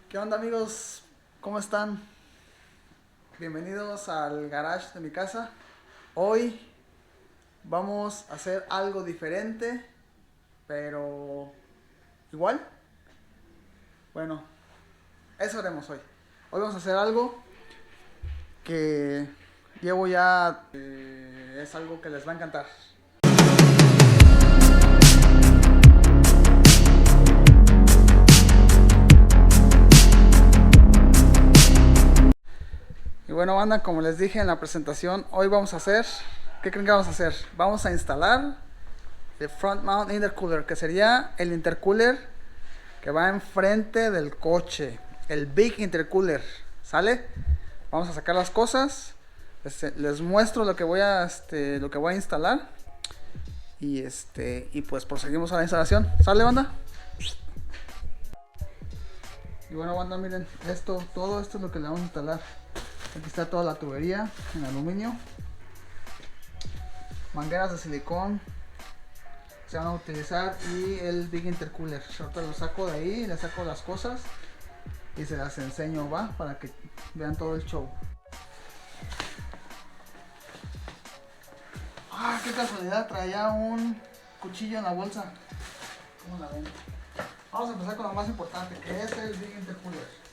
¿Qué onda amigos? ¿Cómo están? Bienvenidos al garage de mi casa. Hoy vamos a hacer algo diferente, pero igual. Bueno, eso haremos hoy. Hoy vamos a hacer algo que llevo ya... es algo que les va a encantar. Y bueno, banda, como les dije en la presentación, hoy vamos a hacer... ¿Qué creen que vamos a hacer? Vamos a instalar el Front Mount Intercooler, que sería el intercooler que va enfrente del coche. El Big Intercooler, ¿sale? Vamos a sacar las cosas. Les muestro lo que voy a instalar. Y pues proseguimos a la instalación. ¿Sale, banda? Y bueno, banda, miren, todo esto es lo que le vamos a instalar. Aquí está toda la tubería en aluminio, mangueras de silicón se van a utilizar y el Big Intercooler. Ahorita lo saco de ahí, le saco las cosas y se las enseño, va, para que vean todo el show. Ah, qué casualidad, traía un cuchillo en la bolsa. ¿Cómo la ven? Vamos a empezar con lo más importante, que es el Big Intercooler.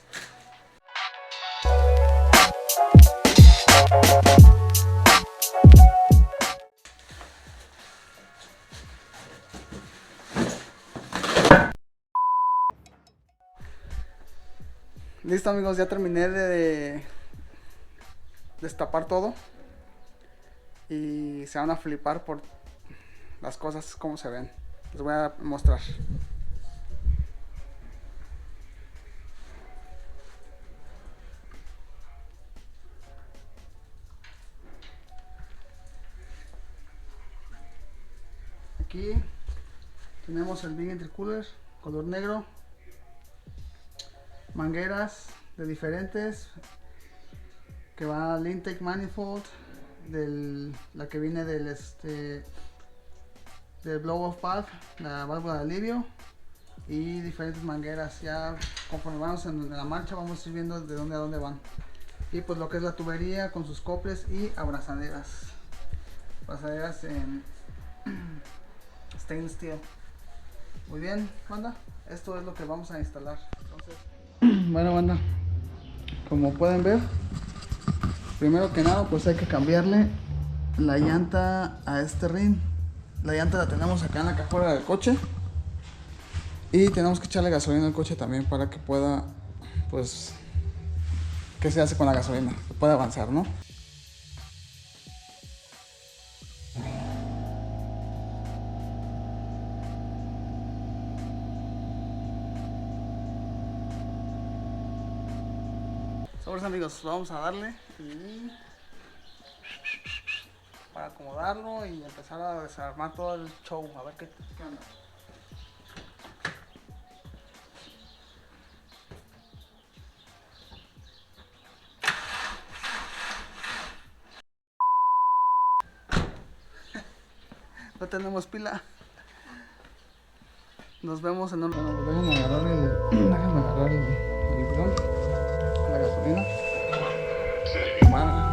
Listo amigos, ya terminé de destapar todo y se van a flipar por las cosas como se ven. Les voy a mostrar. Aquí tenemos el Big Intercooler color negro, mangueras de diferentes, que va al intake manifold, la que viene del blow off valve, la válvula de alivio, y diferentes mangueras. Ya conforme vamos en la marcha vamos a ir viendo de dónde a dónde van. Y pues lo que es la tubería con sus coples y abrazaderas en stainless steel. Muy bien, banda, esto es lo que vamos a instalar. Entonces, bueno, banda, como pueden ver, primero que nada pues hay que cambiarle la llanta a este rin. La llanta la tenemos acá en la cajuela del coche y tenemos que echarle gasolina al coche también para que pueda, pues, ¿qué se hace con la gasolina? Que pueda avanzar, ¿no? Sobres amigos, vamos a darle y para acomodarlo y empezar a desarmar todo el show, a ver qué onda. No tenemos pila. Nos vemos en un... Bueno, déjenme agarrar el bidón, la gasolina. Bueno,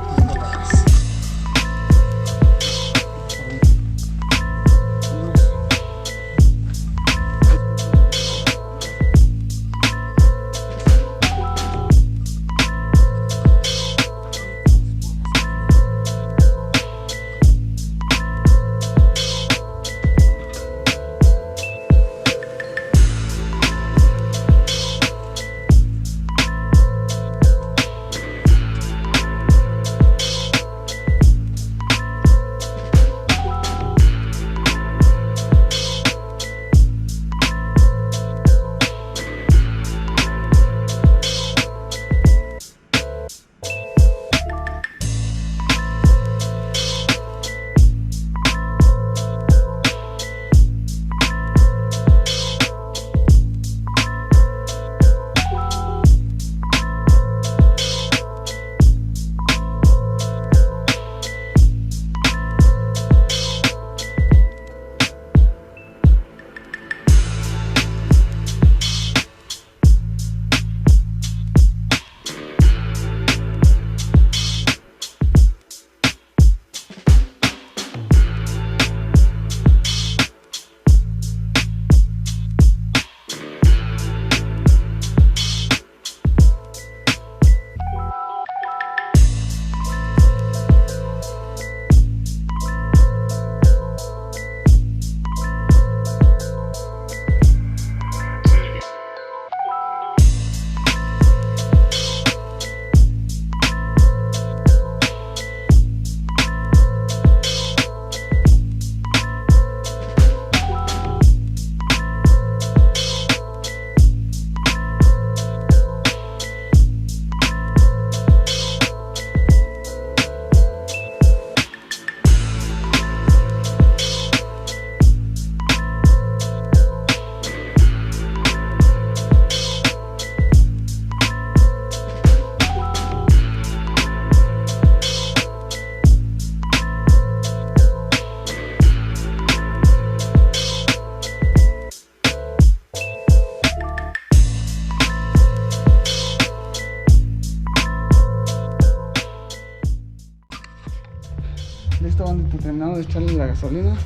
terminamos de echarle la gasolina.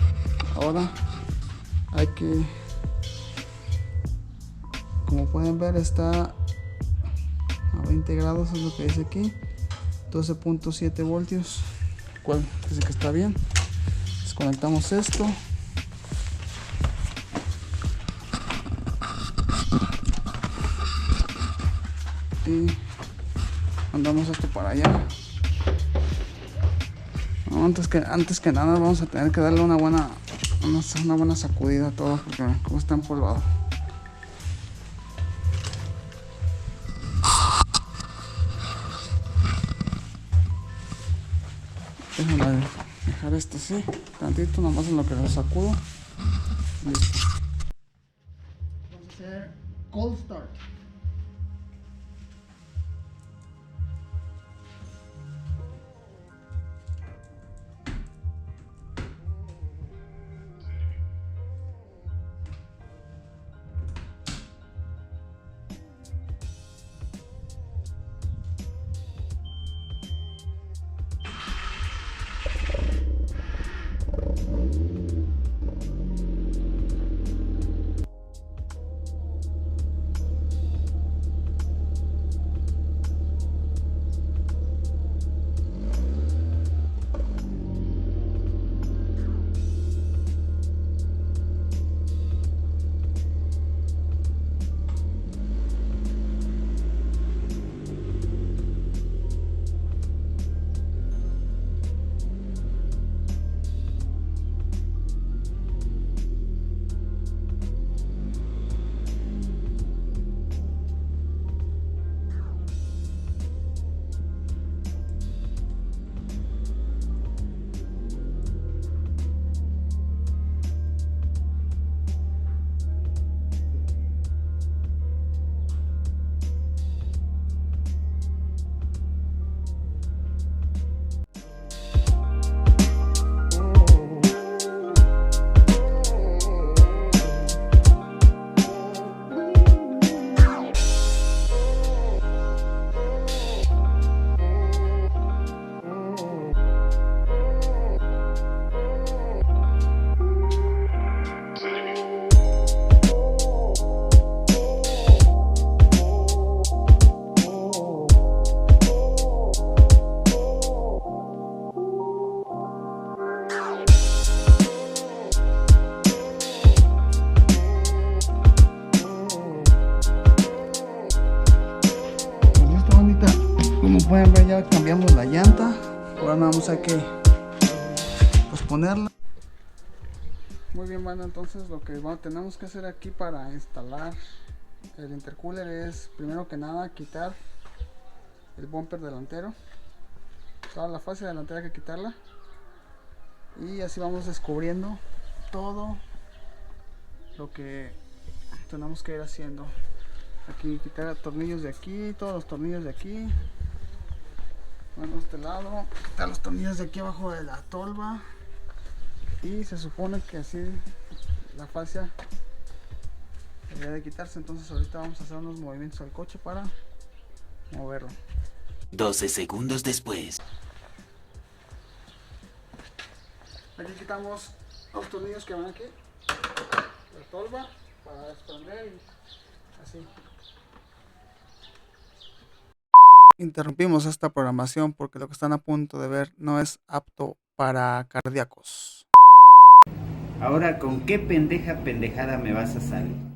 Ahora hay que, como pueden ver, está a 20 grados, es lo que dice aquí, 12.7 voltios, cual dice que está bien. Desconectamos esto. Y mandamos esto para allá. Antes que nada vamos a tener que darle una buena sacudida a todo, porque como está empolvado. Déjame dejar esto así tantito, nomás en lo que lo sacudo. Listo. Vamos a hacer cold start. Como pueden ver, ya cambiamos la llanta. Ahora nada más hay que ponerla. Muy bien, bueno, entonces lo que tenemos que hacer aquí para instalar el intercooler es, primero que nada, quitar el bumper delantero. Toda la fase delantera hay que quitarla. Y así vamos descubriendo todo lo que tenemos que ir haciendo. Aquí quitar tornillos de aquí, todos los tornillos de aquí. Bueno, este lado, quitar los tornillos de aquí abajo de la tolva. Y se supone que así la fascia debería de quitarse. Entonces ahorita vamos a hacer unos movimientos al coche para moverlo. 12 segundos después. Aquí quitamos los tornillos que van aquí, la tolva, para desprender y así. Interrumpimos esta programación porque lo que están a punto de ver no es apto para cardíacos. Ahora, ¿con qué pendejada me vas a salir?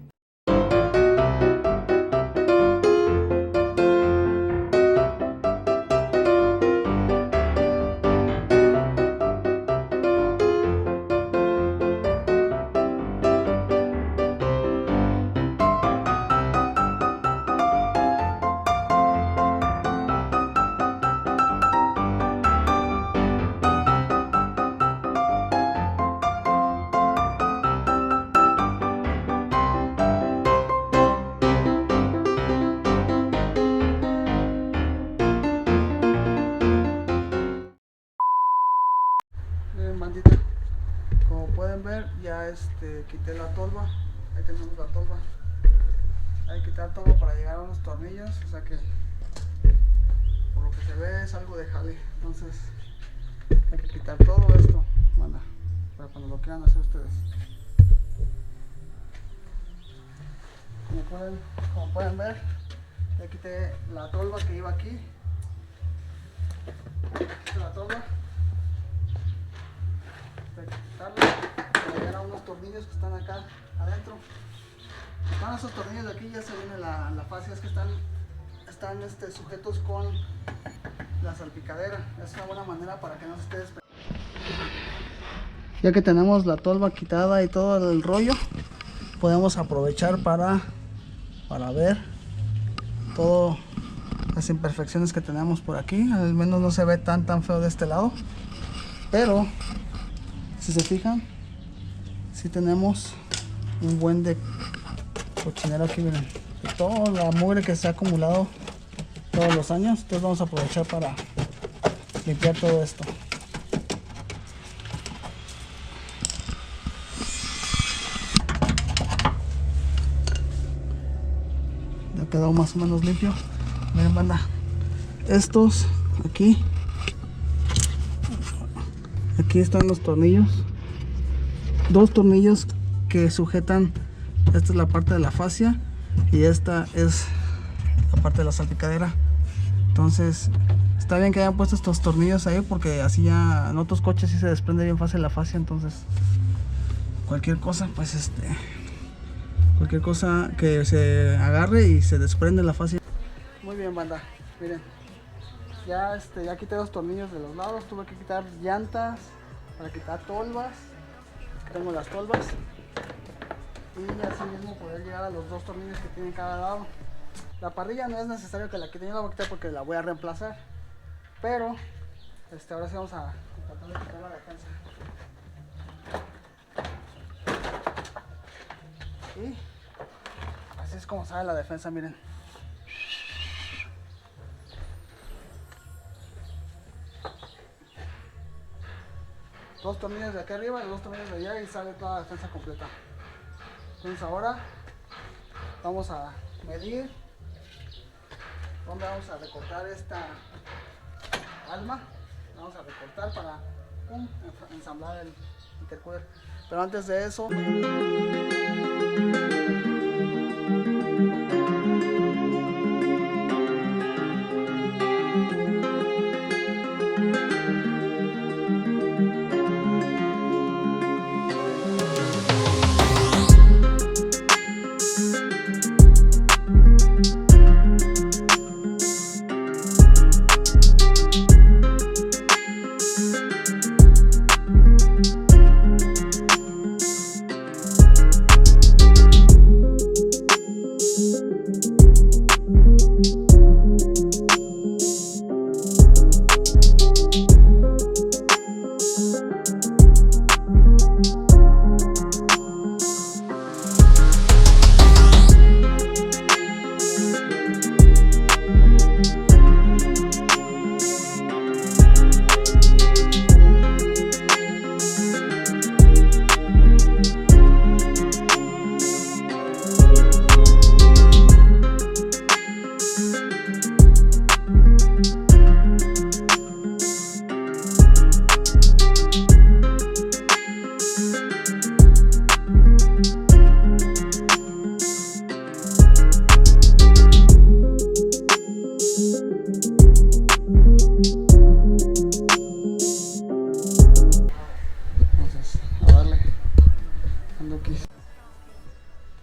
Bandita, como pueden ver, ya quité la tolva. Ahí tenemos la tolva. Hay que quitar todo para llegar a unos tornillos, o sea que por lo que se ve es algo de jale. Entonces hay que quitar todo esto. Manda, para cuando lo quieran hacer ustedes. Como pueden ver, ya quité la tolva que iba aquí. La tolva. Para llegar a unos tornillos que están acá adentro. Con esos tornillos de aquí ya se viene la fascia, es que están sujetos con la salpicadera. Es una buena manera para que no se esté despegando. Ya que tenemos la tolva quitada y todo el rollo, podemos aprovechar para ver todas las imperfecciones que tenemos por aquí. Al menos no se ve tan feo de este lado, pero si se fijan, sí tenemos un buen de cochinero aquí, miren, de toda la mugre que se ha acumulado todos los años. Entonces vamos a aprovechar para limpiar todo esto. Ya quedó más o menos limpio. Miren, banda, estos aquí están los tornillos, dos tornillos que sujetan. Esta es la parte de la fascia y esta es la parte de la salpicadera. Entonces está bien que hayan puesto estos tornillos ahí, porque así ya en otros coches sí se desprende bien fácil la fascia. Entonces cualquier cosa, pues cualquier cosa que se agarre y se desprende la fascia. Muy bien, banda, miren, ya quité los tornillos de los lados. Tuve que quitar llantas para quitar tolvas. Tengo las tolvas y así mismo poder llegar a los dos tornillos que tienen cada lado. La parrilla no es necesario que la quite, yo la voy a quitar porque la voy a reemplazar, pero ahora sí vamos a tratar de quitar la defensa. Y así es como sale la defensa, miren. Dos tornillos de aquí arriba y dos tornillos de allá y sale toda la defensa completa. Entonces ahora vamos a medir dónde vamos a recortar esta alma. Vamos a recortar para ensamblar el intercooler. Pero antes de eso,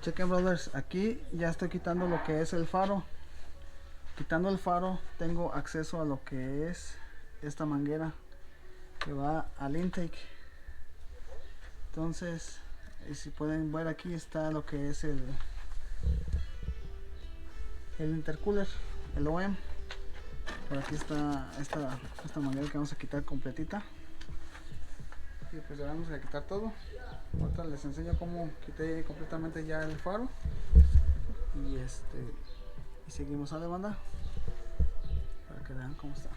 chequen, brothers, aquí ya estoy quitando lo que es el faro. Quitando el faro tengo acceso a lo que es esta manguera que va al intake. Entonces, si pueden ver, aquí está lo que es el intercooler, el OEM. Por aquí está esta manguera que vamos a quitar completita. Y pues ya vamos a quitar todo. Ahorita les enseño cómo quité completamente ya el faro. Y seguimos a la banda para que vean cómo está.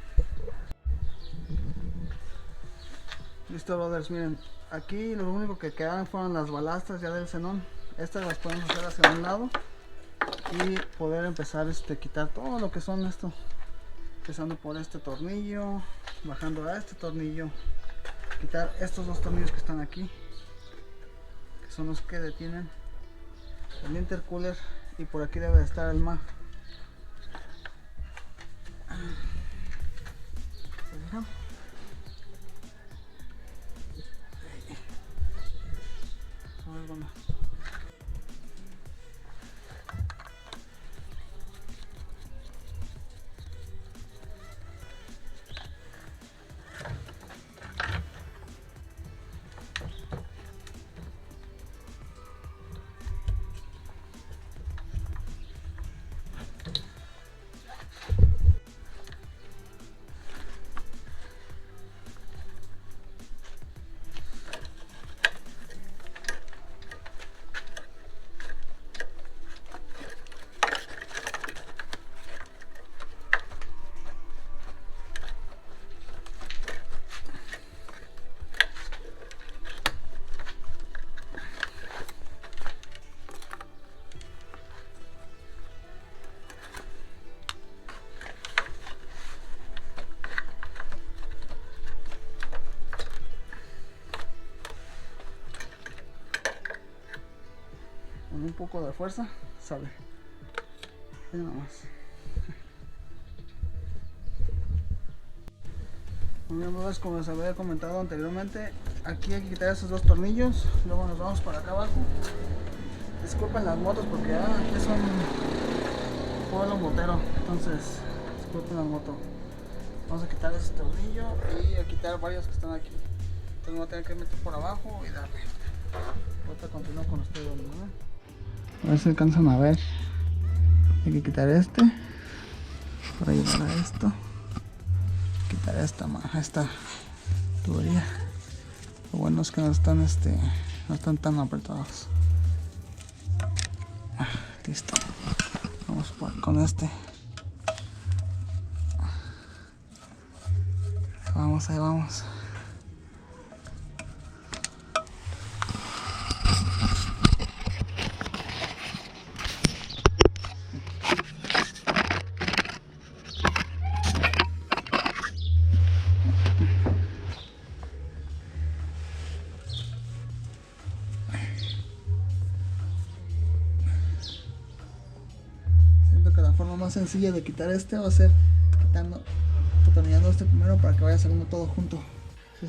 Listo, brothers, miren, aquí lo único que quedaron fueron las balastras ya del xenón. Estas las podemos hacer hacia un lado y poder empezar a quitar todo lo que son esto, empezando por este tornillo, bajando a este tornillo, quitar estos dos tornillos que están aquí, que son los que detienen el intercooler, y por aquí debe de estar el MAG. Con un poco de fuerza sale. Y nada más. Muy bien, pues, como les había comentado anteriormente, aquí hay que quitar esos dos tornillos. Luego nos vamos para acá abajo. Disculpen las motos porque aquí es un pueblo motero, entonces disculpen las motos. Vamos a quitar ese tornillo y a quitar varios que están aquí. Entonces voy a tener que meter por abajo y darle. Ahorita continúo con ustedes, ¿no? A ver si alcanzan a ver. Hay que quitar este para llevar a esto. Quitar esta tubería. Lo bueno es que no están tan apretados. Listo. Vamos con este. Ahí vamos. Siento que la forma más sencilla de quitar va a ser atornillando este primero para que vaya saliendo todo junto. Sí.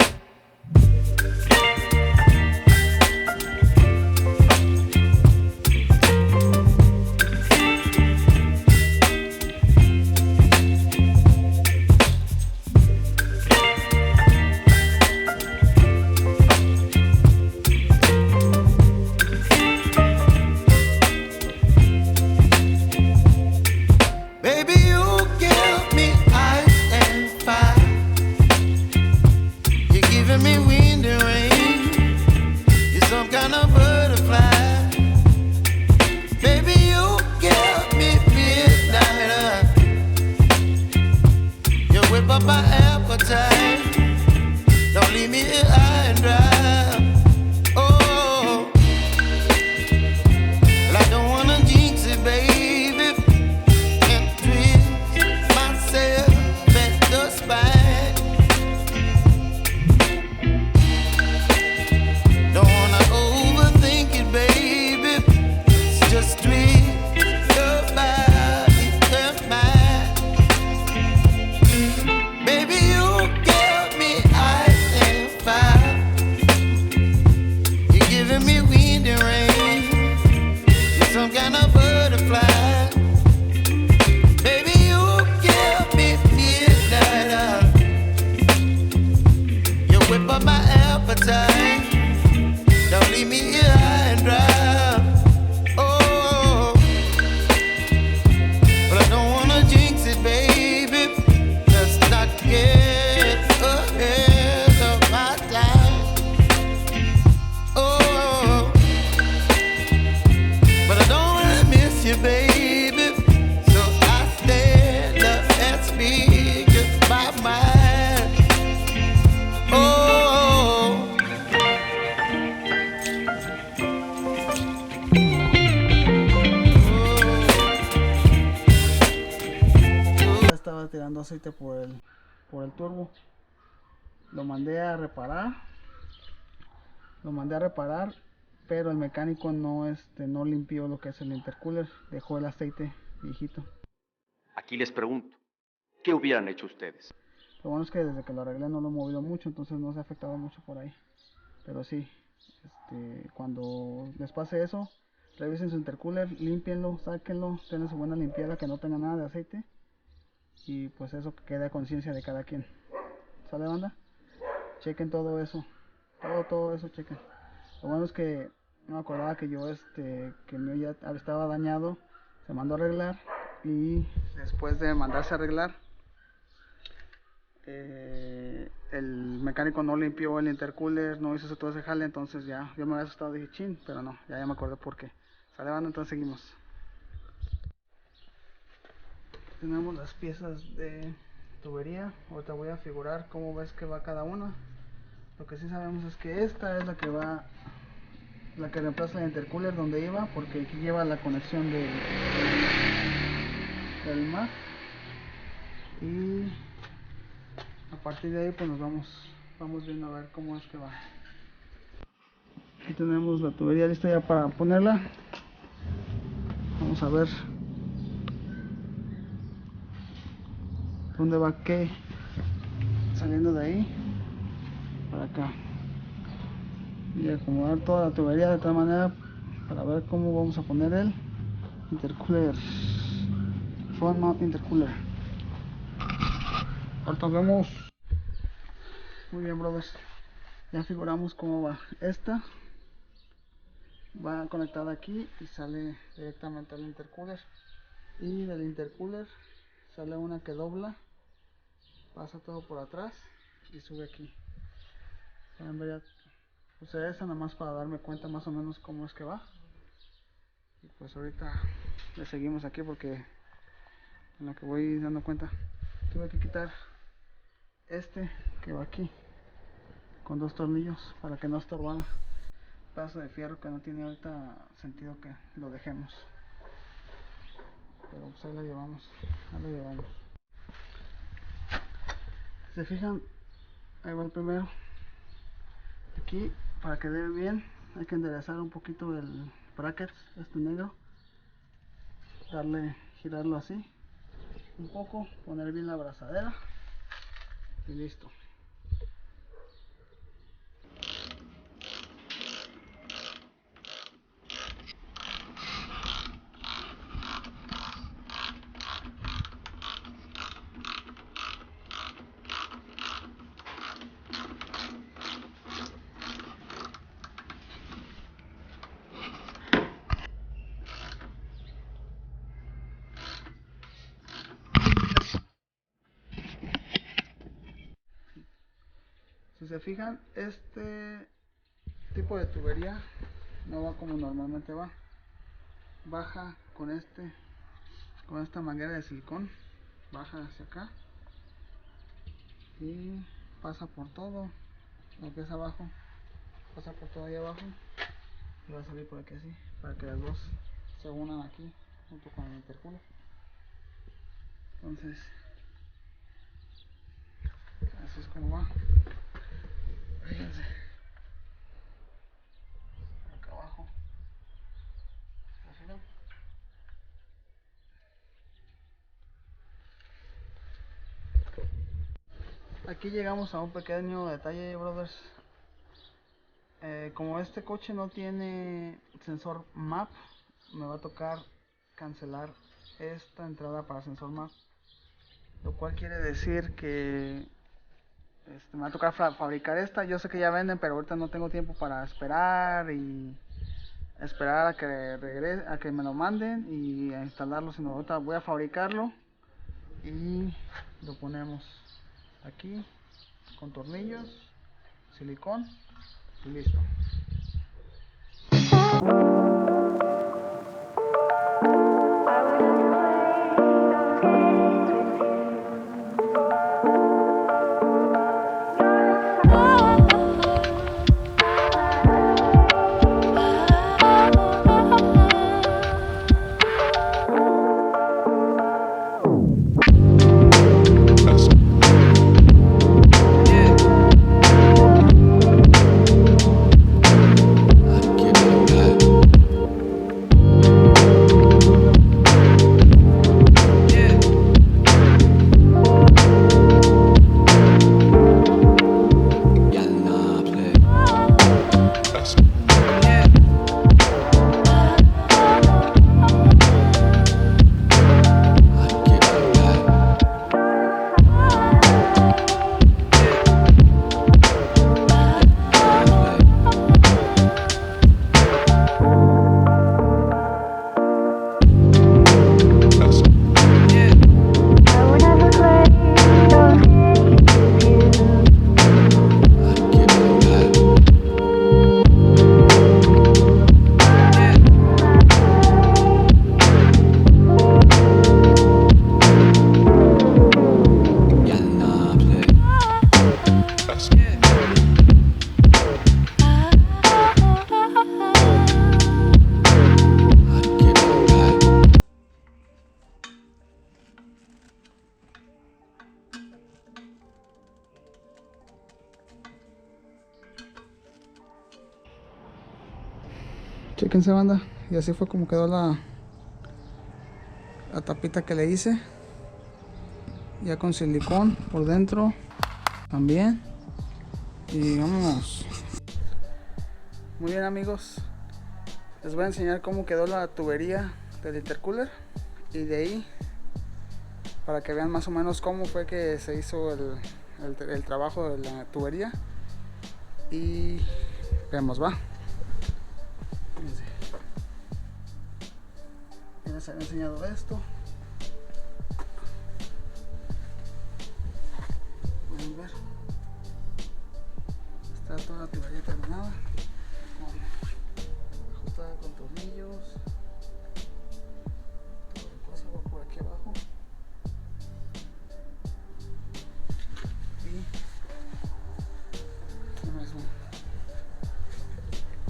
Tirando aceite por el turbo. lo mandé a reparar. Pero el mecánico no limpió lo que es el intercooler, dejó el aceite viejito. Aquí les pregunto, ¿qué hubieran hecho ustedes? Lo bueno es que desde que lo arreglé no lo he movido mucho, entonces no se ha afectado mucho por ahí. Pero sí, cuando les pase eso, revisen su intercooler, límpienlo, sáquenlo, denle su buena limpieza, que no tenga nada de aceite. Y pues eso que quede a conciencia de cada quien. ¿Sale, banda? Chequen todo eso. Todo eso chequen. Lo bueno es que no me acordaba que que mío ya estaba dañado. Se mandó a arreglar. Y después de mandarse a arreglar, el mecánico no limpió el intercooler, no hizo todo ese jale. Entonces ya, yo me había asustado, dije chin, pero no, ya me acordé por qué. Sale, banda, entonces seguimos. Tenemos las piezas de tubería. Ahorita voy a figurar cómo ves que va cada una. Lo que sí sabemos es que esta es la que reemplaza el intercooler donde iba, porque aquí lleva la conexión del Mac. Y a partir de ahí pues nos vamos viendo a ver cómo es que va. Aquí tenemos la tubería lista ya para ponerla. Vamos a ver dónde va qué, saliendo de ahí para acá, y acomodar toda la tubería de tal manera para ver cómo vamos a poner el intercooler, front mount intercooler. Ahorita vemos. Muy bien, brothers, ya figuramos cómo va. Esta va conectada aquí y sale directamente al intercooler, y del intercooler sale una que dobla, pasa todo por atrás y sube aquí. Pueden ver ya, puse esa nada más para darme cuenta más o menos cómo es que va. Y pues ahorita le seguimos aquí, porque en lo que voy dando cuenta tuve que quitar que va aquí con 2 tornillos para que no estorbara. Pedazo de fierro que no tiene ahorita sentido que lo dejemos, pero pues ahí la llevamos. Se fijan, ahí va el primero. Aquí, para que dé bien, hay que enderezar un poquito el bracket, negro, girarlo así un poco, poner bien la abrazadera y listo. Si se fijan, este tipo de tubería no va como normalmente va. Baja con esta manguera de silicón, baja hacia acá y pasa por todo lo que es abajo, pasa por todo ahí abajo y va a salir por aquí así, para que las dos se unan aquí junto con el intercooler. Entonces así es como va. Fíjense, acá abajo, ¿se fijan? Aquí llegamos a un pequeño detalle, brothers. Como este coche no tiene sensor MAP, me va a tocar cancelar esta entrada para sensor MAP, lo cual quiere decir que me va a tocar fabricar esta. Yo sé que ya venden, pero ahorita no tengo tiempo para esperar a que regrese, a que me lo manden y a instalarlo, sino ahorita voy a fabricarlo y lo ponemos aquí con tornillos, silicón y listo. Chéquense, banda. Y así fue como quedó la tapita que le hice. Ya con silicón por dentro también. Y vámonos. Muy bien, amigos. Les voy a enseñar cómo quedó la tubería del intercooler. Y de ahí, para que vean más o menos cómo fue que se hizo el trabajo de la tubería. Y vemos, va. Fíjense. Ya les había enseñado esto. Pueden ver. Está toda la tubería terminada. Ajustada con tornillos. Toda la cosa va por aquí abajo.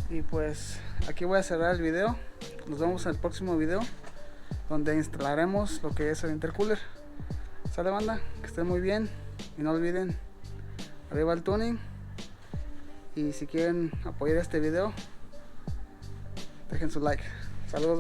Y pues aquí voy a cerrar el video. Nos vemos en el próximo video, donde instalaremos lo que es el intercooler. Sale, banda, que estén muy bien. Y no olviden, arriba el tuning. Y si quieren apoyar este video, dejen su like. Saludos.